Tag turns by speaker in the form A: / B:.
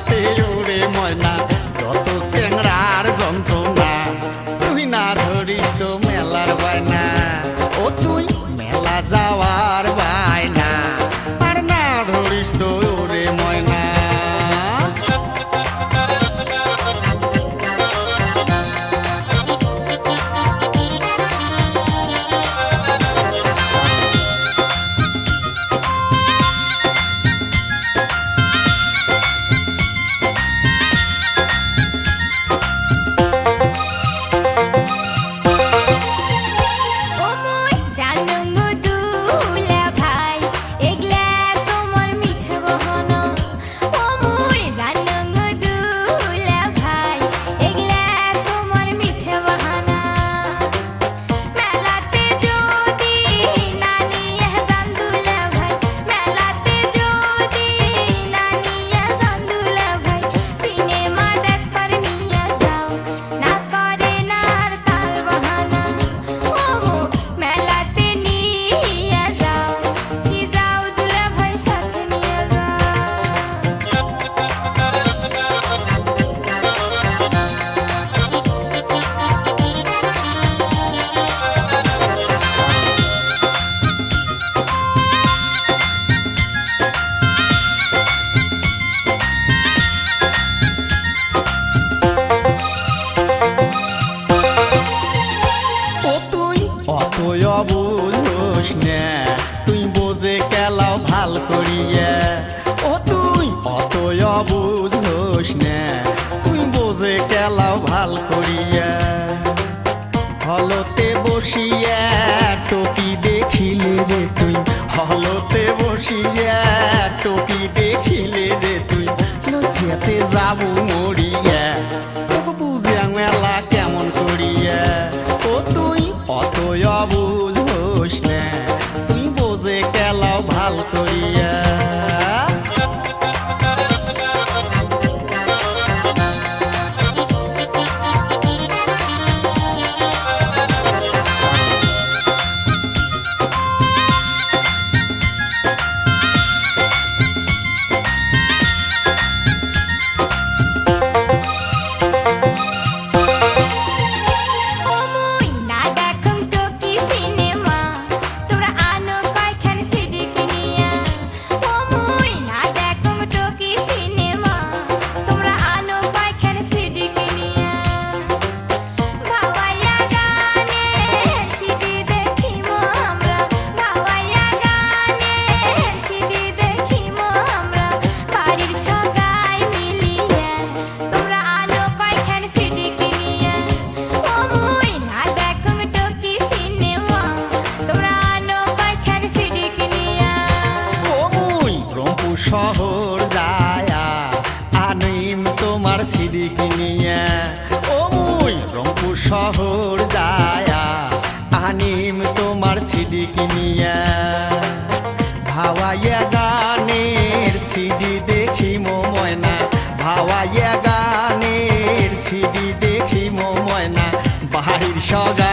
A: মেলাতে ওরে ময়না যত চেংড়ার যন্ত্রণা তুই না ধরিস তো মেলার বায়না ও তুই মেলা যাওয়ার বায়না আর না ধরিস তো ওরে ময়না বুঝোস না তুই বোঝে কেলাও ভাল করিয়া ও তুই অতই বুঝোস না তুই বোঝে কেলাও ভাল করিয়া হলতে বসিয়া টপি দেখিলে রে তুই হলতে বসিয়া টপি দেখিলে রে তুই লজ্জাতে যাবো মরিয়া তোকে বুঝে মেলা কেমন করিয়া ও তুই অতই বুঝোস না তুই বোঝে কেলাও ভাল করিয়া শহর যায়া আনিম তোমার সিডি কিনিয়া ও মুই রংপুর শহর যায়া আনিম তোমার সিডি কিনিয়া ভাওয়াইয়া গানের সিডি দেখি মো ময়না ভাওয়াইয়া গানের সিডি দেখি মো ময়না বাড়ির সগা